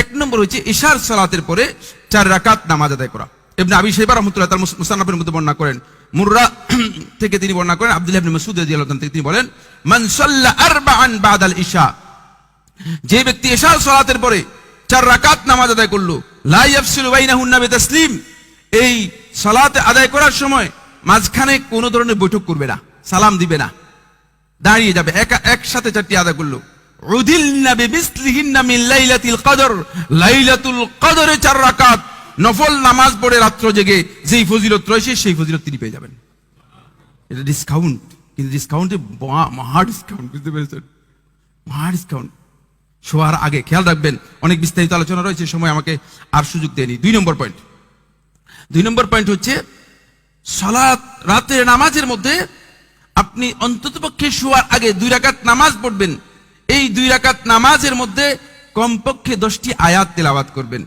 এক নম্বর হচ্ছে ইশার সালাতের পরে 4 রাকাত নামাজ আদায় করা। ইবনে আবি শাইবা রাহমাতুল্লাহ তাআলা মুসান্নাফের মধ্যে বর্ণনা করেন, মুররা থেকে তিনি বর্ণনা করেন, আব্দুল্লাহ ইবনে মাসউদ রাদিয়াল্লাহু আনহু থেকে তিনি বলেন, মান সাল্লা আরবাআন বাদাল ইশা, যে ব্যক্তি ইশার সালাতের পরে 4 রাকাত নামাজ আদায় করলো, লা ইয়াফসিলু বাইনাহুন্না বিতাসলিম, এই সালাত আদায় করার সময় মাঝখানে কোনো ধরনের বৈঠক করবে না, সালাম দিবে না, দাঁড়িয়ে যাবে, একসাথে 4টি আদায় করলো। উদিলনা বিমিসলিহিন্না মিন লাইলাতিল কদর, লাইলাতুল কদরে 4 রাকাত নফল নামাজ পড়ে রাত্র জেগে যেই ফজিলত রয়েছে সেই ফজিলত তিনি পেয়ে যাবেন। এটা ডিসকাউন্ট, কিন্তু ডিসকাউন্টে মহা ডিসকাউন্ট, বুঝতে পেরেছেন? মহা ডিসকাউন্ট। শোয়ার আগে খেয়াল রাখবেন, অনেক বিস্তারিত আলোচনা রয়েছে, সময় আমাকে আর সুযোগ দেয়নি। 2 নম্বর পয়েন্ট হচ্ছে সালাত, রাতের নামাজের মধ্যে আপনি অন্ততপক্ষে শোয়ার আগে 2 রাকাত নামাজ পড়বেন। এই 2 রাকাত নামাজের মধ্যে কমপক্ষে 10টি আয়াত তেলাওয়াত করবেন।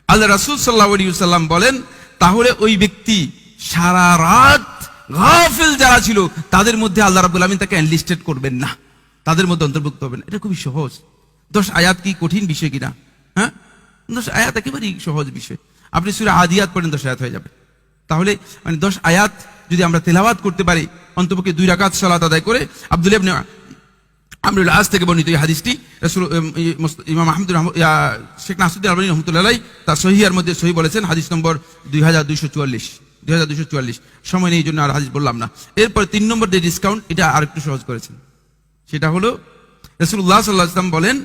আল্লাহ রাসূল সাল্লাল্লাহু আলাইহি ওয়াসাল্লাম বলেন, তাহলে ওই ব্যক্তি সারা রাত গাফিল যারা ছিল তাদের মধ্যে আল্লাহ রাব্বুল আমিন তাকে এনলিস্টেড করবেন না, তাদের মধ্যে অন্তর্ভুক্ত হবেন। এটা খুবই সহজ। 10 আয়াত কি কঠিন বিষয় কিনা? হ্যাঁ, 10 আয়াত একেবারেই সহজ বিষয়। আপনি সূরা আদিয়াত পড়েন, 10 আয়াত হয়ে যাবে। তাহলে মানে 10 আয়াত যদি আমরা তেলাওয়াত করতে পারি, অন্ততপক্ষে 2 রাকাত সালাত আদায় করে। আব্দুল্লাহ ইবনে আমরুল আস থেকে বর্ণিত এই হাদিসটি রাসূল ইমাম আহমদ শেখ নাসিরউদ্দিন আলবানী রাহমাতুল্লাহ আলাইহি তার সহিহের মধ্যে সহিহ বলেছেন, হাদিস নম্বর 2244। সময় নেই, এই জন্য আর হাদিস বললাম না। এরপর 3 নম্বর যে ডিসকাউন্ট, এটা আরেকটু সহজ করেছেন। সেটা হলো রাসূলুল্লাহ সাল্লাল্লাহু আলাইহি ওয়াসাল্লাম বলেন,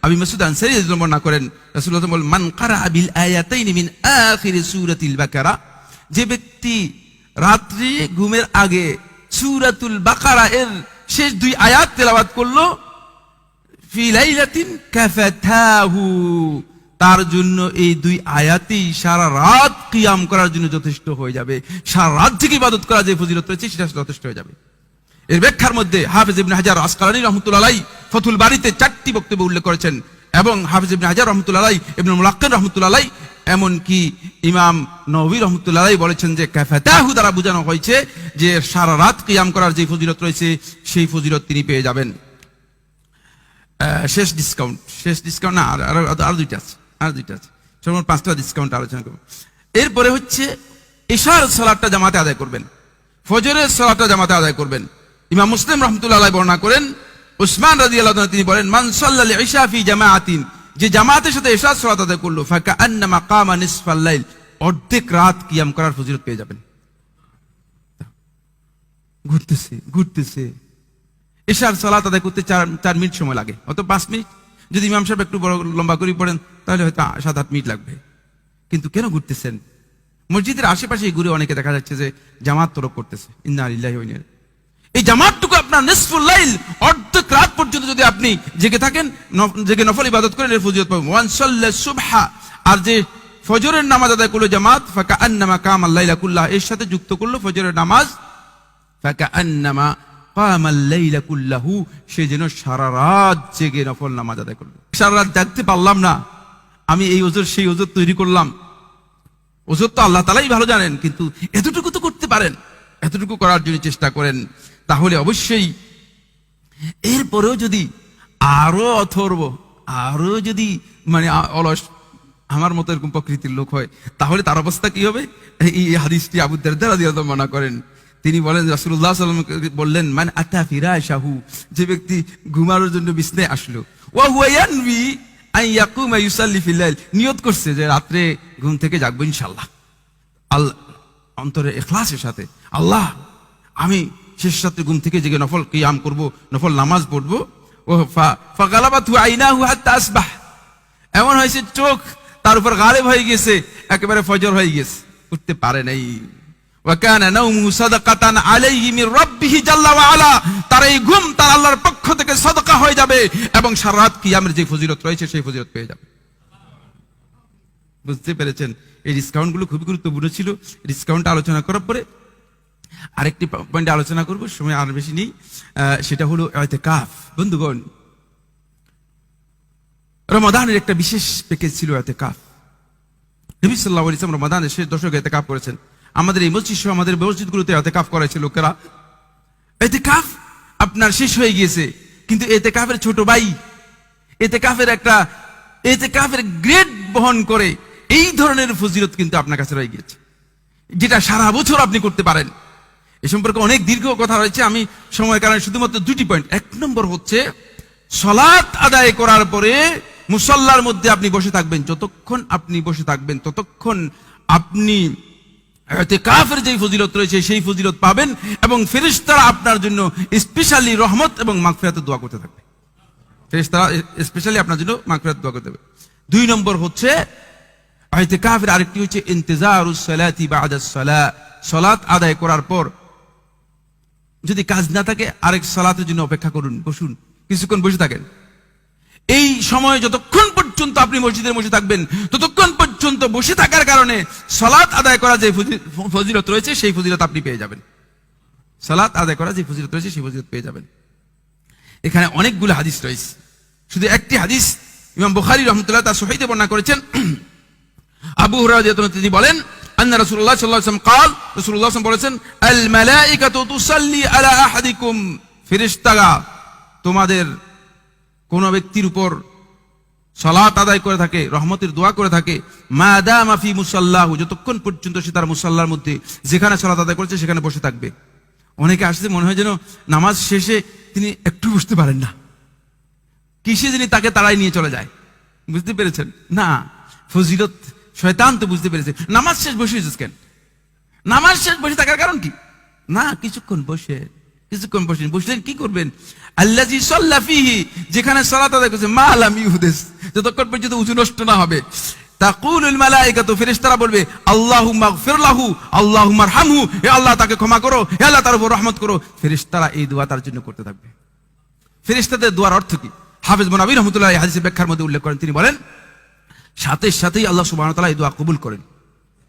আবু মাসউদ আনসারী রাদিয়াল্লাহু বর্ণনা করেন, রাসূলুল্লাহ বলেন, মান ক্বারাআ বিল আয়াতাইনি মিন আখির সূরাতিল বাকারা, যে ব্যক্তি রাত্রি ঘুমের আগে সূরাতুল বাকারা এর শেষ 2 আয়াত তেলাওয়াত করলো, ফি লাইলাতিন কাফাতাহু, তার জন্য এই 2 আয়াতই সারা রাত কিয়াম করার জন্য যথেষ্ট হয়ে যাবে। সারা রাত থেকে ইবাদত করা যে ফজিলত রয়েছে সেটা যথেষ্ট হয়ে যাবে। এর ব্যাখ্যার মধ্যে হাফেজ ইবনে হাজার আসকালানী রাহমাতুল্লাহ আলাইহি ফাতুল বারীতে 4টি বক্তব্য উল্লেখ করেছেন, এবং হাফেজ ইবনে হাজার রাহমাতুল্লাহ আলাইহি, ইবনে মুলাক্কিন রাহমাতুল্লাহ আলাইহি, এমনকি ইমাম নববী রাহমাতুল্লাহ আলাইহি বলেছেন যে কাফাতাহু দ্বারা বোঝানো হয়েছে যে সারা রাত কিয়াম করার যে ফজিলত রয়েছে সেই ফজিলত তিনি পেয়ে যাবেন। শেষ ডিসকাউন্ট না, আর দুইটা আছে, সর্বমোট 5টা ডিসকাউন্ট আলোচনা করব। এরপরে হচ্ছে ইশার সালাতটা জামাতে আদায় করবেন, ফজরের সালাতটা জামাতে আদায় করবেন। ইমাম মুসলিম রাহমাতুল্লাহ আলাইহি বর্ণনা করেন, উসমান রাদিয়াল্লাহু আনহু তিনি বলেন, মান সাল্লাল ইশা ফি জামাআতিন, যে জামাতের সাথে ইশার সালাত আদায় করলো, ফাকাআন্নামা কামা নিসফাল লাইল, অর্ধেক রাত কিয়াম করার ফজিলত পেয়ে যাবেন। ঘুরতেছে ইশার সালাত আদায় করতে 4 মিনিট সময় লাগে, অত 5 মিনিট। যদি ইমাম সাহেব একটু বড় লম্বা করে পড়েন তাহলে হয়তো 7-8 মিনিট লাগবে। কিন্তু কেন ঘুরতেছেন? মসজিদের আশেপাশে ঘুরে অনেকে দেখা যাচ্ছে যে জামাত তরক করতেছে। ইন্না লিল্লাহি ওয়া ইন্না ইলাইহি। এই জামাতটুকু আপনার নিসফুল লাইল, অর্ধেক রাত পর্যন্ত যদি আপনি জেগে থাকেন, জেগে নফল ইবাদত করেন, এর ফজিলত পাবেন। ওয়ান সাল্লা সুবহা, আর যে ফজরের নামাজ আদায় করলো জামাত, ফাকাআন্নামা কামাল লাইলা কুল্লাহ, এর সাথে যুক্ত করলো ফজরের নামাজ, ফাকাআন্নামা কামাল লাইলা কুল্লাহু, সে যেন সারা রাত জেগে নফল নামাজ আদায় করলো। সারা রাত জাগতে পারলাম না, আমি এই ওজর সেই ওজর তৈরি করলাম। ওজর তো আল্লাহ তাআলাই ভালো জানেন, কিন্তু এতটুকু তো করতে পারেন, এতটুকু করার জন্য চেষ্টা করেন। তাহলে অবশ্যই এরপরেও যদি আরো অথর্ব, আরো যদি মানে অলস আমার মতো এরকম প্রকৃতির লোক হয়, তাহলে তার অবস্থা কি হবে? এই হাদিসটি আবু দারদা রাদিয়াল্লাহু আনহু মনে করেন, তিনি বলেন, রাসূলুল্লাহ সাল্লাল্লাহু আলাইহি ওয়াসাল্লাম বললেন, মান আতা ফিরাশাহু, যে ব্যক্তি ঘুমানোর জন্য বিছানায় আসলো, ওয়া হুয়া ইয়ানবি আন ইয়াকুমা ইউসাল্লি ফিল লাইল, নিয়ত করছে যে রাতে ঘুম থেকে জাগবো ইনশাআল্লাহ, আল্লাহ অন্তরে ইখলাসের সাথে, আল্লাহ আমি শেষ রাতে ঘুম থেকে জেগে নফল কিয়াম করব, নফল নামাজ পড়বো। ও ফাগালাবাতু আইনাহু হাত্তা আসবাহ, এমন হয়েছে চোখ তার উপর গালেব হয়ে গেছে, একেবারে ফজর হয়ে গেছে, উঠতে পারে নাই। ওয়া কানা নাওমুহু সাদাকাতান আলাইহি মির রাব্বিহি জাল্লা ওয়া আলা, তার এই ঘুম তার আল্লাহর পক্ষ থেকে সাদাকা হয়ে যাবে, এবং সারা রাত কিয়ামের যে ফজিলত রয়েছে সেই ফজিলত পেয়ে যাবে। বুঝতে পেরেছেন? এই ডিসকাউন্ট গুলো খুবই গুরুত্বপূর্ণ ছিল। ডিসকাউন্ট আলোচনা করার পরে আরেকটি পয়েন্ট আলোচনা করব, সময় আর বেশি নেই। সেটা হলো ইতিকাফ। বন্ধুগণ, রমাদানের একটা বিশেষ প্যাকেজ ছিল ইতিকাফ। নবী সাল্লাল্লাহু আলাইহি ওয়াসাল্লাম রমাদানের শেষ দশকে ইতিকাফ করেছেন। আমাদের এই মসজিদ সহ আমাদের মসজিদগুলোতে ইতিকাফ করেছে লোকেরা। ইতিকাফ আপনার শেষ হয়ে গিয়েছে, কিন্তু ইতিকাফের ছোট ভাই, ইতিকাফের গ্রেট বহন করে, এই ধরনের ফজিলত কিন্তু আপনার কাছে রয়ে গিয়েছে, যেটা সারা বছর আপনি করতে পারেন। এ সম্পর্কে অনেক দীর্ঘ কথা রয়েছে, আমি সময় কারণে শুধুমাত্র 2টি পয়েন্ট। 1 নম্বর হচ্ছে, সালাত আদায় করার পরে মুসাল্লার মধ্যে আপনি বসে থাকবেন। যতক্ষণ আপনি বসে থাকবেন ততক্ষণ আপনি ইতিকাফের যে ফজিলত রয়েছে সেই ফজিলত পাবেন, এবং ফেরেশতারা আপনার জন্য স্পেশালি রহমত এবং মাগফিরাতের দোয়া করতে থাকবে। ফেরেশতারা স্পেশালি আপনার জন্য মাগফিরাতের দোয়া করতে থাকবে। 2 নম্বর হচ্ছে ইতিকাফের আরেকটি হচ্ছে ইন্তিজারুস সালাতি বা'দাস সালাহ। সালাত আদায় করার পর যদি কাজ না থাকে আরেক সালাতের জন্য অপেক্ষা করুন, বসুন, কিছুক্ষণ বসে থাকেন। এই সময় যতক্ষণ পর্যন্ত আপনি মসজিদের বসে থাকবেন ততক্ষণ পর্যন্ত বসে থাকার কারণে সালাত আদায় করা যে ফজিলত রয়েছে সেই ফজিলত আপনি পেয়ে যাবেন। সালাত আদায় করা যে ফজিলত রয়েছে সেই ফজিলত পেয়ে যাবেন। এখানে অনেকগুলো হাদিস রয়েছে, শুধু একটি হাদিস ইমাম বুখারী রাহমাতুল্লাহ তার সহিহে বর্ণনা করেছেন। আবু হুরায়রা রাদিয়াল্লাহু আনহু তিনি বলেন, আন্না রাসূলুল্লাহ সাল্লাল্লাহু আলাইহি ওয়াসাল্লাম قال, রাসূলুল্লাহ সাল্লাল্লাহু আলাইহি ওয়াসাল্লাম বলেছেন, আল মালাইকাতু তুসাল্লি আলা আহাদিকুম, ফেরেশতারা তোমাদের কোন ব্যক্তির উপর সালাত আদায় করে থাকে, রহমতের দোয়া করে থাকে, মা দামা ফি মুসাল্লাহু, যতক্ষণ পর্যন্ত সে তার মুসাল্লার মধ্যে যেখানে সালাত আদায় করেছে সেখানে বসে থাকবে। অনেকে আসছে মনে হয় যেন নামাজ শেষে তিনি একটু বসতে পারেন না, কিসে যিনি তাকে তাড়াই নিয়ে চলে যায়। বুঝতে পেরেছেন? না, ফজিলত শয়তান তো বুঝতে পেরেছে। নামাজ শেষ বসে কেন? নামাজ শেষ বসে থাকার কারণ কি? না, কিছুক্ষণ বসলেন, কি করবেন? আল্লাযী সাল্লা ফীহি, যেখানে সালাত আদায় করেছে, মা লাম ইউহদিস, যতক্ষণ পর্যন্ত ওযু নষ্ট না হবে। তাকুলুল মালায়েকাতু, ফেরেশতারা বলবে, আল্লাহুম্মা গফির লাহু, আল্লাহুম্মা আরহামহু, হে আল্লাহ তাকে ক্ষমা করো, হে আল্লাহ তার উপর রহমত করো। ফেরেশতারা এই দোয়া তার জন্য করতে থাকবে। ফেরেশতাদের দোয়ার অর্থ কি? হাফেজ মুনাবী রাহমাতুল্লাহ এই হাদিসের ব্যাখ্যার মধ্যে উল্লেখ করেন, তিনি বলেন, সাথে সাথেই আল্লাহ সুবহানাহু ওয়া তাআলা এই দোয়া কবুল করেন,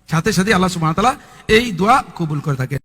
সাথে সাথেই আল্লাহ সুবহানাহু ওয়া তাআলা এই দোয়া কবুল করে থাকেন।